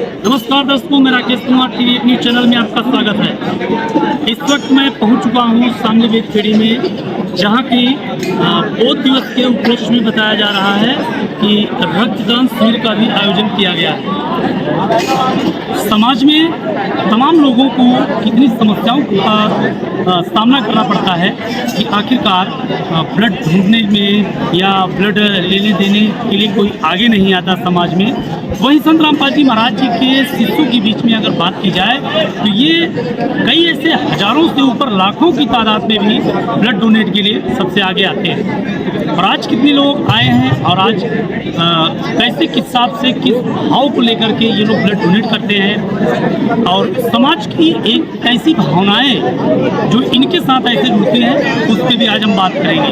नमस्कार दर्शकों, मैं Rakesh Kumar TV news channel में आपका स्वागत है। इस वक्त मैं पहुंच चुका हूं सामने वेदखेड़ी में, जहां की पौध दिवस के उपलक्ष्य में बताया जा रहा है कि रक्तदान शिविर का भी आयोजन किया गया है। समाज में तमाम लोगों को कितनी समस्याओं का सामना करना पड़ता है कि आखिरकार ब्लड ढूंढने में या ब्लड लेने देने के लिए कोई आगे नहीं आता समाज में। वहीं संत रामपाल जी महाराज जी के शिष्यों के बीच में अगर बात की जाए तो ये कई ऐसे हजारों से ऊपर लाखों की तादाद में भी ब्लड डोनेट के लिए सबसे आगे आते हैं। और आज कितने लोग आए हैं और आज कैसे किस हिसाब से किस भाव को लेकर के ये लोग ब्लड डोनेट करते हैं और समाज की एक ऐसी भावनाएं जो इनके साथ ऐसे जुड़ते हैं, उस पर भी आज हम बात करेंगे।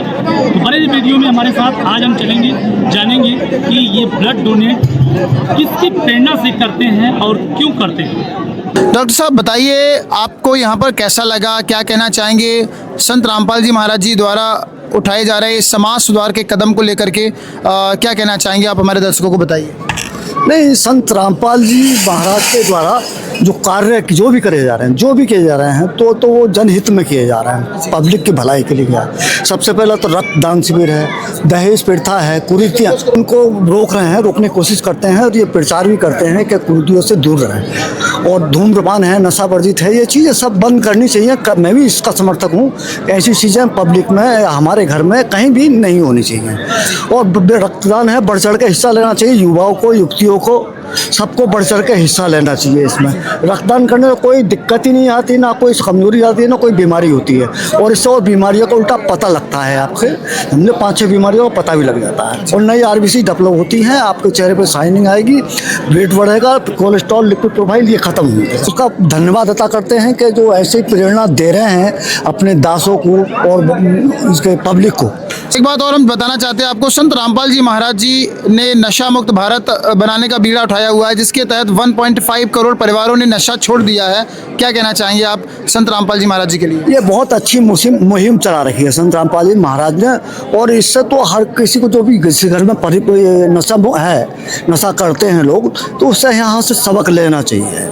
तो बड़े वीडियो में हमारे साथ आज हम चलेंगे, जानेंगे कि ये ब्लड डोनेट किसकी प्रेरणा से करते हैं और क्यों करते हैं। डॉक्टर साहब बताइए, आपको यहाँ पर कैसा लगा, क्या कहना चाहेंगे संत रामपाल जी महाराज जी द्वारा उठाए जा रहे समाज सुधार के कदम को लेकर के क्या कहना चाहेंगे आप हमारे दर्शकों को बताइए। नहीं, संत रामपाल जी महाराज के द्वारा जो कार्य जो भी करे जा रहे हैं, जो भी किए जा रहे हैं, तो वो जनहित में किए जा रहे हैं, पब्लिक की भलाई के लिए किया। सबसे पहला तो रक्तदान शिविर है, दहेज प्रथा है, कुरीतियाँ, उनको रोक रहे हैं, रोकने की कोशिश करते हैं और ये प्रचार भी करते हैं कि कुरीतियों से दूर रहें। और धूम्रपान है, नशा वर्जित है, ये चीज़ें सब बंद करनी चाहिए। मैं भी इसका समर्थक हूँ। ऐसी चीज़ें पब्लिक में, हमारे घर में कहीं भी नहीं होनी चाहिए। और रक्तदान है, बढ़ चढ़ के हिस्सा लेना चाहिए। युवाओं को, युवतियों को, सबको बढ़ चढ़ के हिस्सा लेना चाहिए। इसमें रक्तदान करने में कोई दिक्कत ही नहीं आती, ना कोई कमजोरी आती है, ना कोई बीमारी होती है। और इससे और बीमारियों का उल्टा पता लगता है। आपके हमने 5-6 बीमारियों का पता भी लग जाता है। और नई RBC डेवलप होती हैं, आपके चेहरे पर शाइनिंग आएगी, वेट बढ़ेगा, कोलेस्ट्रॉल, लिपिड प्रोफाइल ये खत्म होगी। उसका धन्यवाद अदा करते हैं कि जो ऐसे प्रेरणा दे रहे हैं अपने दासों को और इसके पब्लिक को। एक बात और हम बताना चाहते हैं आपको, संत रामपाल जी महाराज जी ने नशा मुक्त भारत बनाने का बीड़ा उठाया हुआ है, जिसके तहत 1.5 करोड़ परिवारों ने नशा छोड़ दिया है। क्या कहना चाहेंगे आप संत रामपाल जी महाराज जी के लिए? ये बहुत अच्छी मुहिम चला रखी है संत रामपाल जी महाराज ने। और इससे तो हर किसी को, जो भी किसी घर में नशा करते हैं लोग, तो उससे यहाँ से सबक लेना चाहिए,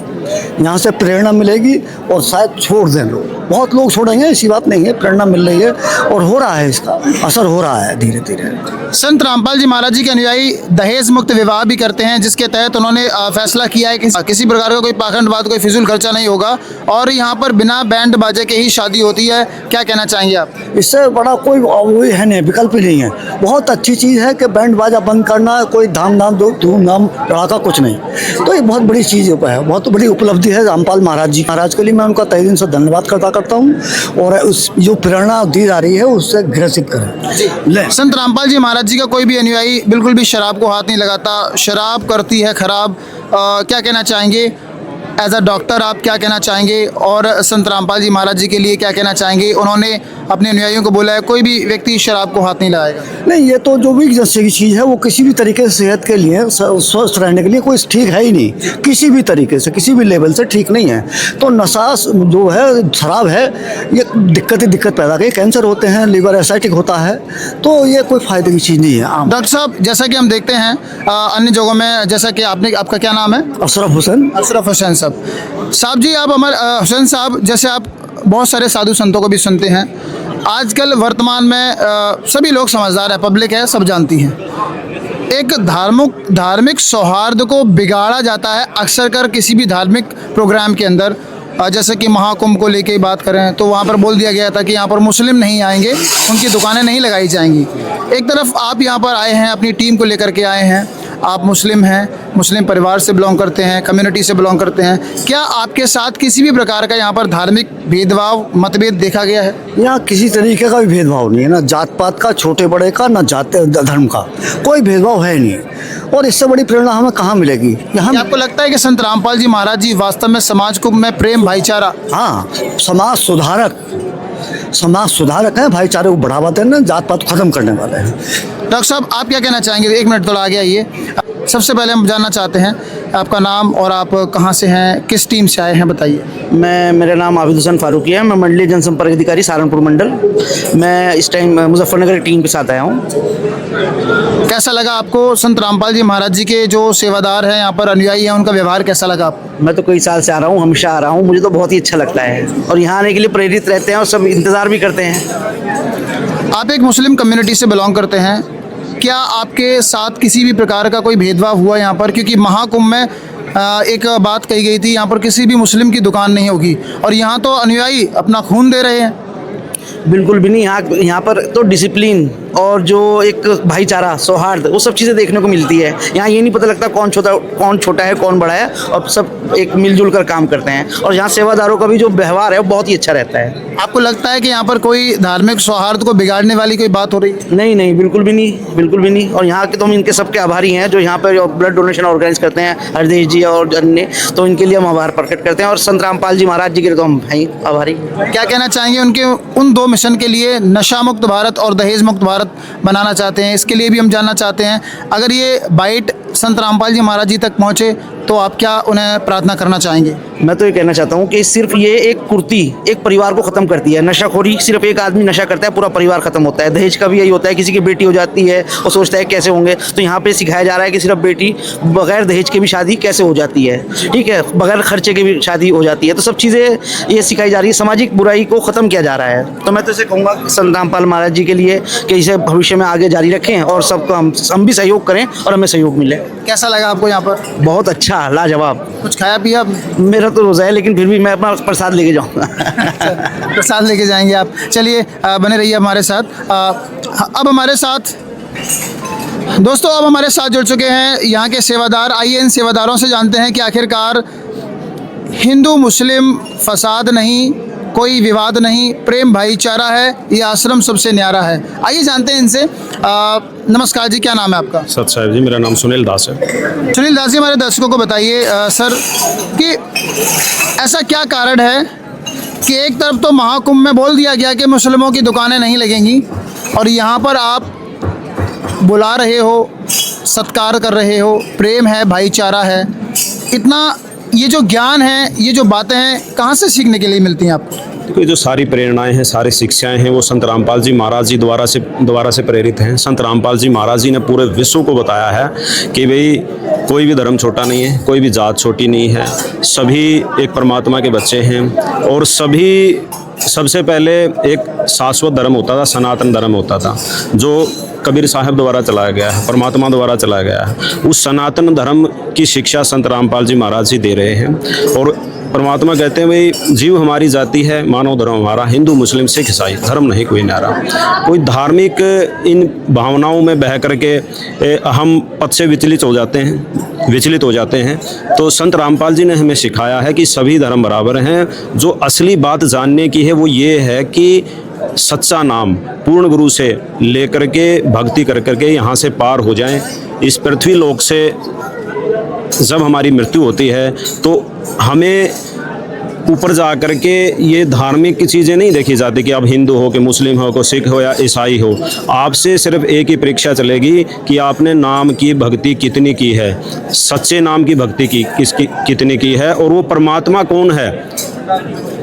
यहाँ से प्रेरणा मिलेगी और शायद छोड़ दें लोग। बहुत लोग छोड़ेंगे, ऐसी बात नहीं है, प्रेरणा मिल रही है और हो रहा है, इसका असर हो रहा है धीरे धीरे। संत रामपाल जी महाराज जी के अनुयायी दहेज मुक्त विवाह भी करते हैं, जिसके तहत उन्होंने फैसला किया है कि किसी प्रकार का कोई पाखंडवाद, कोई फिजूल खर्चा नहीं होगा और यहाँ पर बिना बैंड बाजे के ही शादी होती है। क्या कहना चाहेंगे आप? इससे बड़ा कोई है नहीं, विकल्प ही नहीं है। बहुत अच्छी चीज़ है कि बैंड बाजा बंद करना, कोई धूमधाम रहा कुछ नहीं। तो ये बहुत बड़ी चीज़ है, बहुत बड़ी उपलब्धि है रामपाल महाराज जी महाराज के लिए। मैं उनका तहे दिल से धन्यवाद करता हूँ और उस जो प्रेरणा दी जा रही है उससे ग्रसित करें। संत रामपाल जी महाराज जी का कोई भी अनुयायी बिल्कुल भी शराब को हाथ नहीं लगाता, शराब करती है खराब। क्या कहना चाहेंगे एज अ डॉक्टर, आप क्या कहना चाहेंगे और संत रामपाल जी महाराज जी के लिए क्या कहना चाहेंगे? उन्होंने अपने अनुयायियों को बोला है कोई भी व्यक्ति शराब को हाथ नहीं लगाएगा। नहीं, ये तो जो भी जैसे की चीज़ है वो किसी भी तरीके से सेहत के लिए, स्वस्थ रहने के लिए कोई ठीक है ही नहीं, किसी भी तरीके से, किसी भी लेवल से ठीक नहीं है। तो नशा जो है, शराब है, ये दिक्कत पैदा करेगी। कैंसर होते हैं, लिवर एसिडिक होता है, तो ये कोई फ़ायदे की चीज़ नहीं है। डॉक्टर साहब, जैसा कि हम देखते हैं अन्य जगहों में, जैसा कि आपका क्या नाम है? अशरफ हुसैन साहब जी, आप हमारे हुसैन साहब, जैसे आप बहुत सारे साधु संतों को भी सुनते हैं, आजकल वर्तमान में सभी लोग समझदार है, पब्लिक है, सब जानती हैं। एक धार्मिक सौहार्द को बिगाड़ा जाता है अक्सर कर किसी भी धार्मिक प्रोग्राम के अंदर। जैसे कि महाकुंभ को लेके बात करें तो वहाँ पर बोल दिया गया था कि यहाँ पर मुस्लिम नहीं आएंगे, उनकी दुकानें नहीं लगाई जाएंगी। एक तरफ आप यहाँ पर आए हैं, अपनी टीम को लेकर के आए हैं, आप मुस्लिम हैं, मुस्लिम परिवार से बिलोंग करते हैं, कम्युनिटी से बिलोंग करते हैं। क्या आपके साथ किसी भी प्रकार का यहाँ पर धार्मिक भेदभाव, मतभेद देखा गया है? यहाँ किसी तरीके का भी भेदभाव नहीं है, ना जात पात का, छोटे बड़े का, ना जात धर्म का, कोई भेदभाव है नहीं। और इससे बड़ी प्रेरणा हमें कहाँ मिलेगी? यहाँ आपको लगता है कि संत रामपाल जी महाराज जी वास्तव में समाज को में प्रेम, भाईचारा, हाँ, समाज सुधारक हैं, भाईचारे को बढ़ावा देना, जात पात खत्म करने वाले हैं। डॉक्टर साहब, आप क्या कहना चाहेंगे? 1 मिनट थोड़ा आगे आइए। सबसे पहले हम जानना चाहते हैं आपका नाम और आप कहाँ से हैं, किस टीम से आए हैं, बताइए। मेरा नाम आबिद हुसैन फारूकी है। मैं मंडलीय जनसंपर्क अधिकारी सहारनपुर मंडल। मैं इस टाइम मुजफ्फरनगर की टीम के साथ आया हूँ। कैसा लगा आपको संत रामपाल जी महाराज जी के जो सेवादार हैं यहाँ पर अनुयायी हैं उनका व्यवहार कैसा लगा आपको? मैं तो कई साल से आ रहा हूँ, हमेशा आ रहा हूँ, मुझे तो बहुत ही अच्छा लगता है और यहाँ आने के लिए प्रेरित रहते हैं और सब इंतज़ार भी करते हैं। आप एक मुस्लिम कम्युनिटी से बिलोंग करते हैं, क्या आपके साथ किसी भी प्रकार का कोई भेदभाव हुआ यहाँ पर? क्योंकि महाकुंभ में एक बात कही गई थी, यहाँ पर किसी भी मुस्लिम की दुकान नहीं होगी और यहाँ तो अनुयायी अपना खून दे रहे हैं। बिल्कुल भी नहीं, यहाँ पर तो डिसिप्लिन और जो एक भाईचारा, सौहार्द, वो सब चीज़ें देखने को मिलती है। यहाँ ये नहीं पता लगता कौन छोटा है कौन बड़ा है, और सब एक मिलजुल कर काम करते हैं और यहाँ सेवादारों का भी जो व्यवहार है वो बहुत ही अच्छा रहता है। आपको लगता है कि यहाँ पर कोई धार्मिक सौहार्द को बिगाड़ने वाली कोई बात हो रही है? नहीं नहीं, बिल्कुल भी नहीं, बिल्कुल भी नहीं। और यहाँ के तो हम इनके सबके आभारी हैं जो यहाँ पर ब्लड डोनेशन ऑर्गेनाइज करते हैं, हरदेश जी और अन्य, तो इनके लिए हम आभार प्रकट करते हैं और संत रामपाल जी महाराज जी के लिए तो हम हैं आभारी। क्या कहना चाहेंगे उनके उन दो मिशन के लिए, नशा मुक्त भारत और दहेज मुक्त भारत बनाना चाहते हैं, इसके लिए भी हम जानना चाहते हैं, अगर ये बाइट संत रामपाल जी महाराज जी तक पहुँचे तो आप क्या उन्हें प्रार्थना करना चाहेंगे? मैं तो ये कहना चाहता हूँ कि सिर्फ ये एक कुर्ती एक परिवार को ख़त्म करती है। नशाखोरी, सिर्फ एक आदमी नशा करता है पूरा परिवार ख़त्म होता है। दहेज का भी यही होता है, किसी की बेटी हो जाती है और सोचता है कैसे होंगे, तो यहाँ पे सिखाया जा रहा है कि सिर्फ बेटी बगैर दहेज के भी शादी कैसे हो जाती है, ठीक है, बगैर खर्चे के भी शादी हो जाती है। तो सब चीज़ें ये सिखाई जा रही है, सामाजिक बुराई को ख़त्म किया जा रहा है। तो मैं तो इसे कहूँगा संत रामपाल महाराज जी के लिए कि इसे भविष्य में आगे जारी रखें और सबको हम भी सहयोग करें और हमें सहयोग मिले। कैसा लगा आपको यहाँ पर? बहुत अच्छा, लाजवाब। कुछ खाया पिया? मेरा तो रोज़ा है लेकिन फिर भी मैं अपना प्रसाद लेके जाऊँगा। प्रसाद लेके जाएंगे आप? चलिए बने रहिए हमारे साथ। अब हमारे साथ दोस्तों अब हमारे साथ जुड़ चुके हैं यहाँ के सेवादार। आइए इन सेवादारों से जानते हैं कि आखिरकार हिंदू मुस्लिम फसाद नहीं, कोई विवाद नहीं, प्रेम भाईचारा है, ये आश्रम सबसे न्यारा है। आइए जानते हैं इनसे। नमस्कार जी, क्या नाम है आपका? सत साहब जी, मेरा नाम सुनील दास है। सुनील दास जी, हमारे दर्शकों को बताइए सर कि ऐसा क्या कारण है कि एक तरफ तो महाकुंभ में बोल दिया गया कि मुस्लिमों की दुकानें नहीं लगेंगी और यहाँ पर आप बुला रहे हो, सत्कार कर रहे हो, प्रेम है, भाईचारा है, इतना ये जो ज्ञान है, ये जो बातें हैं, कहाँ से सीखने के लिए मिलती हैं आपको? देखो, जो सारी प्रेरणाएं हैं, सारी शिक्षाएं हैं, वो संत रामपाल जी महाराज जी द्वारा से प्रेरित हैं। संत रामपाल जी महाराज जी ने पूरे विश्व को बताया है कि भाई कोई भी धर्म छोटा नहीं है, कोई भी जात छोटी नहीं है, सभी एक परमात्मा के बच्चे हैं और सभी, सबसे पहले एक शाश्वत धर्म होता था, सनातन धर्म होता था, जो कबीर साहब द्वारा चलाया गया है, परमात्मा द्वारा चलाया गया है। उस सनातन धर्म की शिक्षा संत रामपाल जी महाराज जी दे रहे हैं और परमात्मा कहते हैं भाई जीव हमारी जाति है, मानव धर्म हमारा, हिंदू मुस्लिम सिख ईसाई, धर्म नहीं कोई न्यारा। कोई धार्मिक इन भावनाओं में बह करके हम पथ से विचलित हो जाते हैं। तो संत रामपाल जी ने हमें सिखाया है कि सभी धर्म बराबर हैं। जो असली बात जानने की है वो ये है कि सच्चा नाम पूर्ण गुरु से लेकर के भक्ति कर करके यहाँ से पार हो जाएं। इस पृथ्वी लोक से जब हमारी मृत्यु होती है तो हमें ऊपर जा कर के ये धार्मिक चीज़ें नहीं देखी जाती कि आप हिंदू हो कि मुस्लिम हो, को सिख हो या ईसाई हो। आपसे सिर्फ एक ही परीक्षा चलेगी कि आपने नाम की भक्ति कितनी की है, सच्चे नाम की भक्ति की कितनी की है और वो परमात्मा कौन है।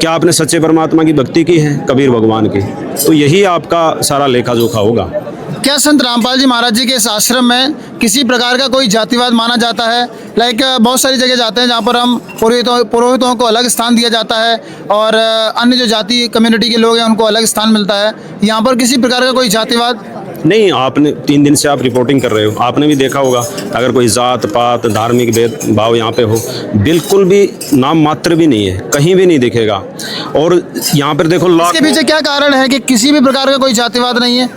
क्या आपने सच्चे परमात्मा की भक्ति की है, कबीर भगवान की? तो यही आपका सारा लेखा जोखा होगा। क्या संत रामपाल जी महाराज जी के इस आश्रम में किसी प्रकार का कोई जातिवाद माना जाता है? लाइक बहुत सारी जगह जाते हैं जहाँ पर हम पुरोहितों को अलग स्थान दिया जाता है और अन्य जो जाति कम्युनिटी के लोग हैं उनको अलग स्थान मिलता है। यहाँ पर किसी प्रकार का कोई जातिवाद नहीं। आपने 3 दिन से आप रिपोर्टिंग कर रहे हो, आपने भी देखा होगा अगर कोई जात पात धार्मिक भेदभाव यहाँ पे हो, बिल्कुल भी नाम मात्र भी नहीं है, कहीं भी नहीं दिखेगा। और यहाँ पर देखो इसके पीछे क्या कारण है कि किसी भी प्रकार का कोई जातिवाद नहीं है?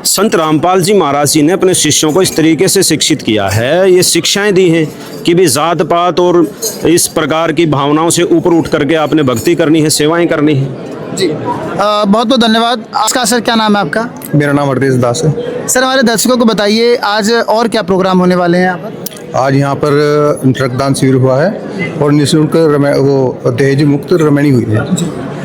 संत रामपाल जी महाराज जी ने अपने शिष्यों को इस तरीके से शिक्षित किया है, ये शिक्षाएं दी हैं कि भी जात पात और इस प्रकार की भावनाओं से ऊपर उठ करके आपने भक्ति करनी है, सेवाएं करनी है। जी बहुत बहुत धन्यवाद। आपका सर क्या नाम है आपका? मेरा नाम हरदेश दास है। सर हमारे दर्शकों को बताइए आज और क्या प्रोग्राम होने वाले हैं यहाँ पर? आज यहाँ पर रक्तदान शिविर हुआ है और निःशुल्क वो दहेज मुक्त रमणी हुई है।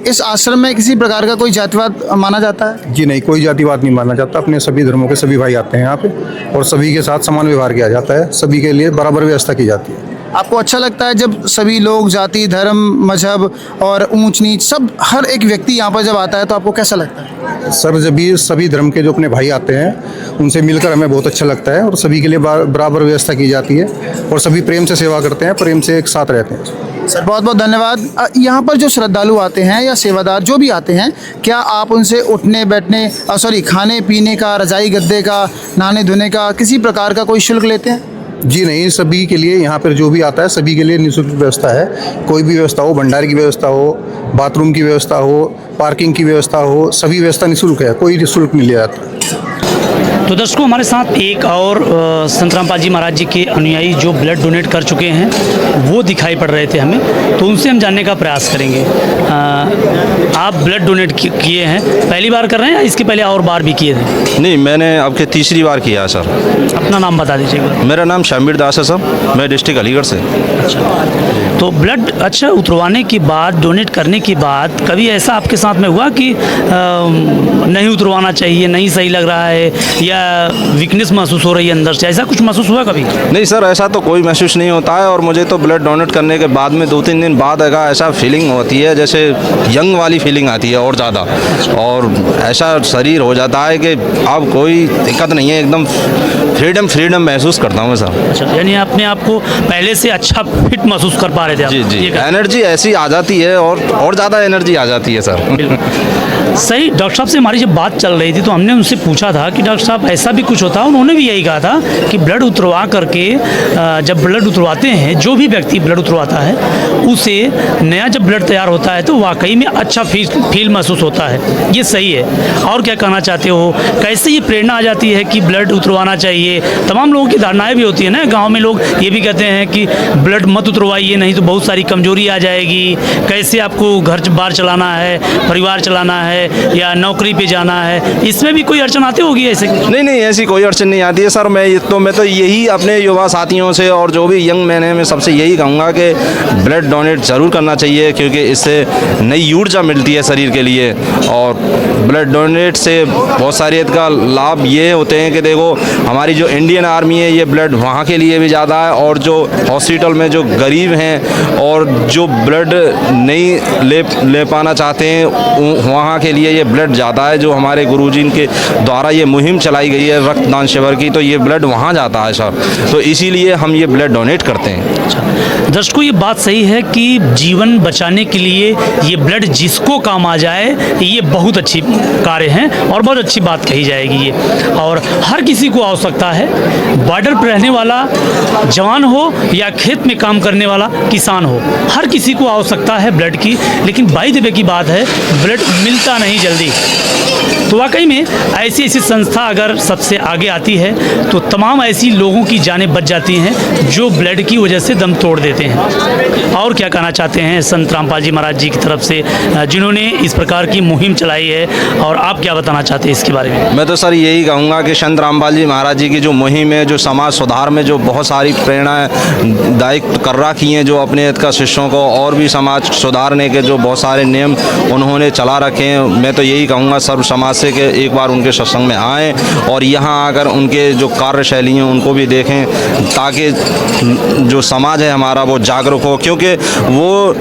इस आश्रम में किसी प्रकार का कोई जातिवाद माना जाता है? जी नहीं, कोई जातिवाद नहीं माना जाता। अपने सभी धर्मों के सभी भाई आते हैं यहाँ पे और सभी के साथ समान व्यवहार किया जाता है, सभी के लिए बराबर व्यवस्था की जाती है। आपको अच्छा लगता है जब सभी लोग जाति धर्म मजहब और ऊंच नीच सब हर एक व्यक्ति यहाँ पर जब आता है तो आपको कैसा लगता है? सर जब भी सभी धर्म के जो अपने भाई आते हैं उनसे मिलकर हमें बहुत अच्छा लगता है और सभी के लिए बराबर व्यवस्था की जाती है और सभी प्रेम से सेवा करते हैं, प्रेम से एक साथ रहते हैं। सर बहुत बहुत धन्यवाद। यहाँ पर जो श्रद्धालु आते हैं या सेवादार जो भी आते हैं, क्या आप उनसे उठने बैठने खाने पीने का, रजाई गद्दे का, नहाने धोने का किसी प्रकार का कोई शुल्क लेते हैं? जी नहीं, सभी के लिए यहाँ पर जो भी आता है सभी के लिए निःशुल्क व्यवस्था है। कोई भी व्यवस्था हो, भंडारे की व्यवस्था हो, बाथरूम की व्यवस्था हो, पार्किंग की व्यवस्था हो, सभी व्यवस्था निःशुल्क है, कोई शुल्क नहीं लिया जाता। तो दर्शकों, हमारे साथ एक और संत रामपाल जी महाराज जी के अनुयायी जो ब्लड डोनेट कर चुके हैं वो दिखाई पड़ रहे थे हमें, तो उनसे हम जानने का प्रयास करेंगे। आप ब्लड डोनेट किए हैं, पहली बार कर रहे हैं या इसके पहले और बार भी किए थे? नहीं, मैंने आपके तीसरी बार किया है सर। अपना नाम बता दीजिएगा। मेरा नाम शामिर दास है सर, मैं डिस्ट्रिक्ट अलीगढ़ से। अच्छा, तो ब्लड उतरवाने के बाद, डोनेट करने के बाद कभी ऐसा आपके साथ में हुआ कि नहीं उतरवाना चाहिए, नहीं सही लग रहा है या वीकनेस महसूस हो रही है अंदर से, ऐसा कुछ महसूस हुआ कभी? नहीं सर, ऐसा तो कोई महसूस नहीं होता है और मुझे तो ब्लड डोनेट करने के बाद में 2-3 दिन बाद ऐसा फीलिंग होती है जैसे यंग वाली फीलिंग आती है और ज़्यादा, और ऐसा शरीर हो जाता है कि अब कोई दिक्कत नहीं है, एकदम फ्रीडम महसूस करता हूँ मैं सर। अच्छा, यानी अपने आप को पहले से अच्छा फिट महसूस कर पा रहे थे आप? जी जी, एनर्जी ऐसी आ जाती है और ज़्यादा एनर्जी आ जाती है सर। सही। डॉक्टर साहब से हमारी जब बात चल रही थी तो हमने उनसे पूछा था कि डॉक्टर साहब ऐसा भी कुछ होता है? उन्होंने भी यही कहा था कि ब्लड उतरवा करके जब ब्लड उतरवाते हैं, जो भी व्यक्ति ब्लड उतरवाता है उसे नया जब ब्लड तैयार होता है तो वाकई में अच्छा फील महसूस होता है। ये सही है। और क्या कहना चाहते हो, कैसे ये प्रेरणा आ जाती है कि ब्लड उतरवाना चाहिए? तमाम लोगों की धारणाएं भी होती है ना, गाँव में लोग ये भी कहते हैं कि ब्लड मत उतरवाइए, नहीं तो बहुत सारी कमजोरी आ जाएगी, कैसे आपको घर बार चलाना है, परिवार चलाना है या नौकरी पे जाना है, इसमें भी कोई अड़चन आती होगी ऐसे? नहीं, ऐसी कोई अड़चन नहीं आती है सर। मैं तो यही अपने युवा साथियों से और जो भी यंग मैन है, मैं सबसे यही कहूँगा कि ब्लड डोनेट ज़रूर करना चाहिए, क्योंकि इससे नई ऊर्जा मिलती है शरीर के लिए। और ब्लड डोनेट से बहुत सारे का लाभ ये होते हैं कि देखो, हमारी जो इंडियन आर्मी है ये ब्लड वहाँ के लिए भी ज़्यादा है, और जो हॉस्पिटल में जो गरीब हैं और जो ब्लड नहीं ले पाना चाहते हैं वहाँ के लिए ये ब्लड ज़्यादा है। जो हमारे गुरुजी के द्वारा ये मुहिम चलाई गई है रक्तदान शिविर की, तो ये ब्लड वहाँ जाता है सर, तो इसीलिए हम ये ब्लड डोनेट करते हैं। अच्छा, दर्शकों, ये बात सही है कि जीवन बचाने के लिए ये ब्लड जिसको काम आ जाए, ये बहुत अच्छी कार्य है और बहुत अच्छी बात कही जाएगी ये, और हर किसी को आवश्यकता है। बॉर्डर पर रहने वाला जवान हो या खेत में काम करने वाला किसान हो, हर किसी को आवश्यकता है ब्लड की। लेकिन बाई द वे की बात है, ब्लड मिलता नहीं जल्दी। तो वाकई में ऐसी संस्था अगर सबसे आगे आती है तो तमाम ऐसी लोगों की जानें बच जाती हैं जो ब्लड की वजह से दम तोड़ देते हैं। और क्या कहना चाहते हैं संत रामपाल जी महाराज जी की तरफ से, जिन्होंने इस प्रकार की मुहिम चलाई है, और आप क्या बताना चाहते हैं इसके बारे में? मैं तो सर यही कहूँगा कि संत रामपाल जी महाराज जी की जो मुहिम है, जो समाज सुधार में जो बहुत सारी प्रेरणाएं दायित्व कर रखी हैं, जो अपने का शिष्यों को और भी समाज सुधारने के जो बहुत सारे नियम उन्होंने चला रखे हैं, मैं तो यही कहूँगा सर्व समाज से कि एक बार उनके सत्संग में आएँ और यहाँ आकर उनके जो कार्यशैली हैं उनको भी देखें, ताकि जो समाज है हमारा वो जागरूक हो। क्योंकि वो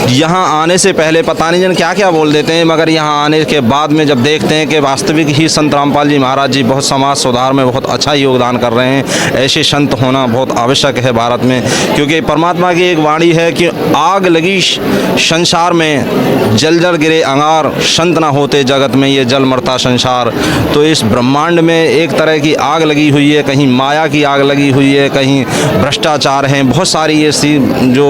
यहाँ आने से पहले पता नहीं जन क्या क्या बोल देते हैं, मगर यहाँ आने के बाद में जब देखते हैं कि वास्तविक ही संत रामपाल जी महाराज जी बहुत समाज सुधार में बहुत अच्छा योगदान कर रहे हैं, ऐसे संत होना बहुत आवश्यक है भारत में। क्योंकि परमात्मा की एक वाणी है कि आग लगी संसार में, जल जल गिरे अंगार, संत ना होते जगत में ये जल मरता संसार। तो इस ब्रह्मांड में एक तरह की आग लगी हुई है, कहीं माया की आग लगी हुई है, कहीं भ्रष्टाचार हैं, बहुत सारी ऐसी जो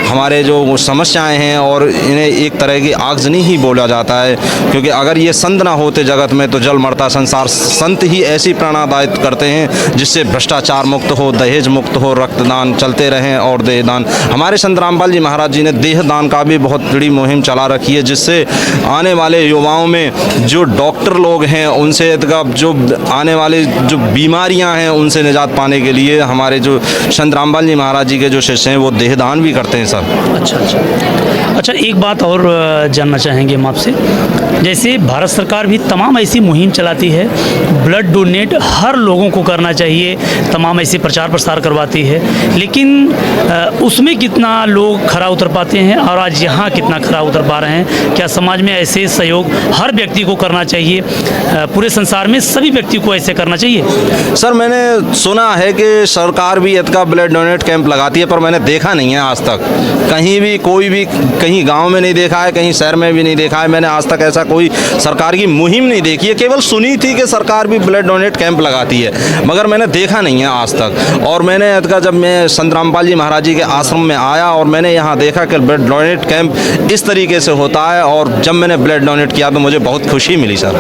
हमारे जो समस्याएं हैं, और इन्हें एक तरह की आगजनी ही बोला जाता है। क्योंकि अगर ये संत ना होते जगत में तो जल मरता संसार। संत ही ऐसी प्रेरणादायित्व करते हैं जिससे भ्रष्टाचार मुक्त हो, दहेज मुक्त हो, रक्तदान चलते रहें और देहदान। हमारे संत रामपाल जी महाराज जी ने देहदान का भी बहुत बड़ी मुहिम चला रखी है, जिससे आने वाले युवाओं में जो डॉक्टर लोग हैं उनसे जो आने वाले जो बीमारियां हैं उनसे निजात पाने के लिए हमारे जो संत रामपाल जी महाराज जी के जो शिष्य हैं वो देहदान भी करते हैं सर। अच्छा, एक बात और जानना चाहेंगे हम आपसे, जैसे भारत सरकार भी तमाम ऐसी मुहिम चलाती है, ब्लड डोनेट हर लोगों को करना चाहिए, तमाम ऐसे प्रचार प्रसार करवाती है, लेकिन उसमें कितना लोग खरा उतर पाते हैं और आज यहाँ कितना खरा उतर पा रहे हैं? क्या समाज में ऐसे सहयोग हर व्यक्ति को करना चाहिए चाहिए? पूरे संसार में सभी व्यक्तियों को ऐसे करना चाहिए? सर मैंने सुना है कि सरकार भी इसका ब्लड डोनेट कैंप लगाती है, पर मैंने देखा नहीं है आज तक कहीं भी, कोई भी कहीं गांव में नहीं देखा है, कहीं शहर में भी नहीं देखा है। मैंने आज तक ऐसा कोई सरकार की मुहिम नहीं देखी है, केवल सुनी थी कि सरकार भी ब्लड डोनेट कैंप लगाती है, मगर मैंने देखा नहीं है आज तक। और मैंने इसका जब मैं संत रामपाल जी महाराज जी के आश्रम में आया और मैंने यहाँ देखा कि ब्लड डोनेट कैंप इस तरीके से होता है, और जब मैंने ब्लड डोनेट किया तो मुझे बहुत खुशी मिली सर।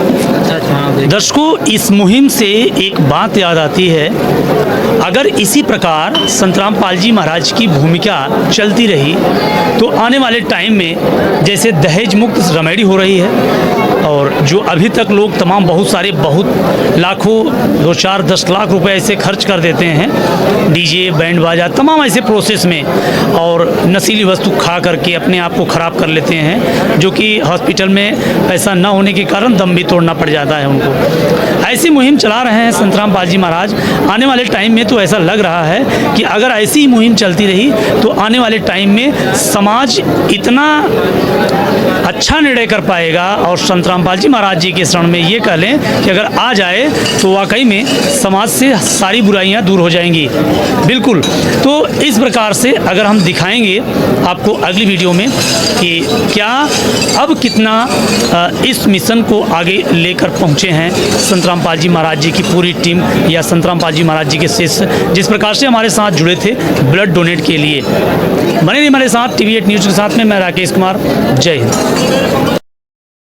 दर्शकों, इस मुहिम से एक बात याद आती है, अगर इसी प्रकार संत रामपाल जी महाराज की भूमिका चलती रही तो आने वाले टाइम में जैसे दहेज मुक्त रमेडी हो रही है, और जो अभी तक लोग तमाम बहुत लाखों 2-4-10 लाख रुपए ऐसे खर्च कर देते हैं डीजे बैंड बाजा तमाम ऐसे प्रोसेस में, और नशीली वस्तु खा करके अपने आप को ख़राब कर लेते हैं, जो कि हॉस्पिटल में पैसा न होने के कारण दम भी तोड़ना पड़ जाता है उनको। ऐसी मुहिम चला रहे हैं संत रामपाल जी महाराज। आने वाले टाइम में तो ऐसा लग रहा है कि अगर ऐसी ही मुहिम चलती रही तो आने वाले टाइम में समाज इतना अच्छा निर्णय कर पाएगा, और संत रामपाल जी महाराज जी के शरण में ये कह लें कि अगर आ जाए तो वाकई में समाज से सारी बुराइयां दूर हो जाएंगी। बिल्कुल। तो इस प्रकार से अगर हम दिखाएंगे आपको अगली वीडियो में कि क्या अब कितना इस मिशन को आगे लेकर पहुंचे हैं संत रामपाल जी महाराज जी की पूरी टीम या संत रामपाल जी महाराज जी के शिष्य, जिस प्रकार से हमारे साथ जुड़े थे ब्लड डोनेट के लिए। बने रहिए हमारे साथ TV8 न्यूज़ के साथ में। मैं राकेश कुमार। जय हिंद।